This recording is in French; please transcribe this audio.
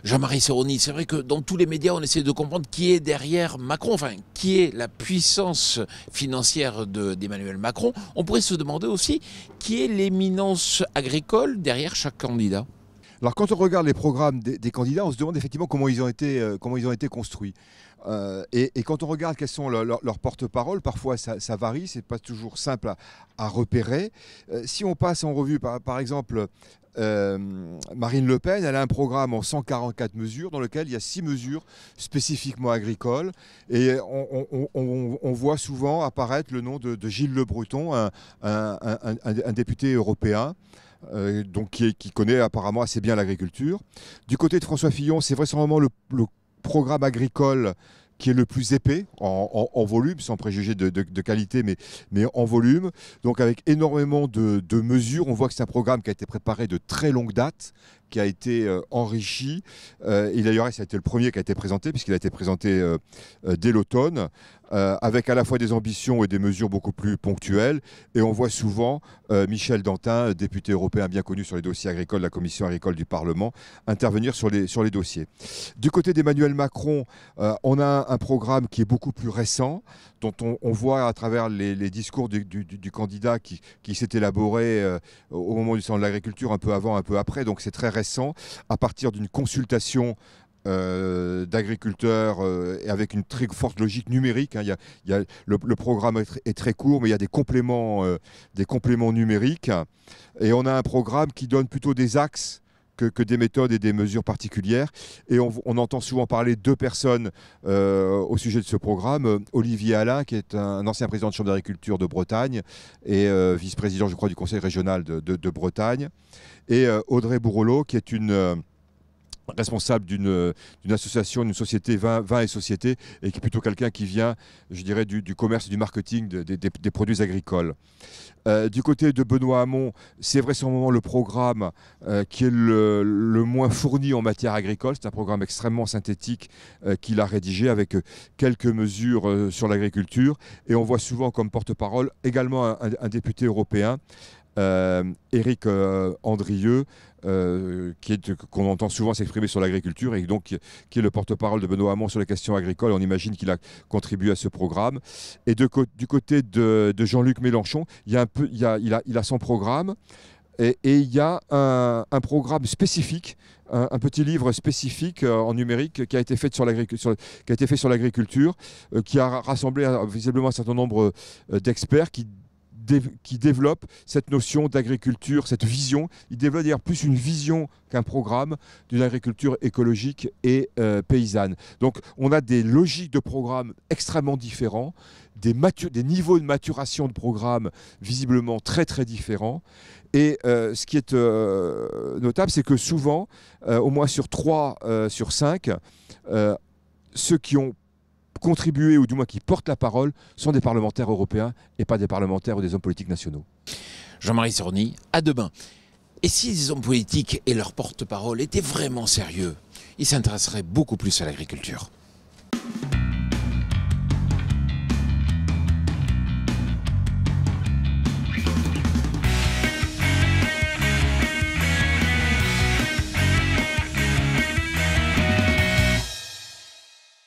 Jean-Marie Serroni, c'est vrai que dans tous les médias, on essaie de comprendre qui est derrière Macron, enfin, qui est la puissance financière d'Emmanuel Macron. On pourrait se demander aussi qui est l'éminence agricole derrière chaque candidat. Alors quand on regarde les programmes des candidats, on se demande effectivement comment ils ont été construits. Et quand on regarde quels sont leurs porte-paroles, parfois ça varie, c'est pas toujours simple à repérer. Si on passe en revue par exemple Marine Le Pen, elle a un programme en 144 mesures dans lequel il y a 6 mesures spécifiquement agricoles. Et on voit souvent apparaître le nom de Gilles Le Breton, un député européen. Donc qui connaît apparemment assez bien l'agriculture. Du côté de François Fillon, c'est vraisemblablement le programme agricole qui est le plus épais en volume, sans préjuger de qualité, mais en volume. Donc avec énormément de mesures, on voit que c'est un programme qui a été préparé de très longue date, qui a été enrichi. Et d'ailleurs, ça a été le premier qui a été présenté, puisqu'il a été présenté dès l'automne, avec à la fois des ambitions et des mesures beaucoup plus ponctuelles. Et on voit souvent Michel Dantin, député européen bien connu sur les dossiers agricoles de la Commission agricole du Parlement, intervenir sur les dossiers. Du côté d'Emmanuel Macron, on a un programme qui est beaucoup plus récent, dont on voit à travers les discours du candidat qui s'est élaboré au moment du salon de l'agriculture, un peu avant, un peu après. Donc c'est très récent, à partir d'une consultation d'agriculteurs et avec une très forte logique numérique. Hein. Le programme est très court, mais il y a des compléments numériques. Et on a un programme qui donne plutôt des axes que des méthodes et des mesures particulières. Et on entend souvent parler de 2 personnes au sujet de ce programme. Olivier Alain, qui est un ancien président de Chambre d'agriculture de Bretagne et vice-président, je crois, du Conseil régional de Bretagne. Et Audrey Bourrelot, qui est une responsable d'une association, d'une société Vin et Société, et qui est plutôt quelqu'un qui vient, je dirais, du commerce et du marketing des produits agricoles. Du côté de Benoît Hamon, c'est vraisemblablement le programme qui est le moins fourni en matière agricole. C'est un programme extrêmement synthétique qu'il a rédigé avec quelques mesures sur l'agriculture. Et on voit souvent comme porte-parole également un député européen, Éric Andrieux, qu'on entend souvent s'exprimer sur l'agriculture et donc qui est le porte-parole de Benoît Hamon sur les questions agricoles. On imagine qu'il a contribué à ce programme. Et du côté de Jean-Luc Mélenchon, il a son programme et il y a un programme spécifique, un petit livre spécifique en numérique qui a été fait sur l'agriculture, qui a rassemblé visiblement un certain nombre d'experts qui développe cette notion d'agriculture, cette vision. Il développe d'ailleurs plus une vision qu'un programme d'une agriculture écologique et paysanne. Donc on a des logiques de programme extrêmement différents, des niveaux de maturation de programme visiblement très très différents. Et ce qui est notable, c'est que souvent, au moins sur 3 sur 5, ceux qui ont contribuer, ou du moins qui portent la parole, sont des parlementaires européens et pas des parlementaires ou des hommes politiques nationaux. Jean-Marie Serroni, à demain. Et si les hommes politiques et leurs porte-parole étaient vraiment sérieux, ils s'intéresseraient beaucoup plus à l'agriculture.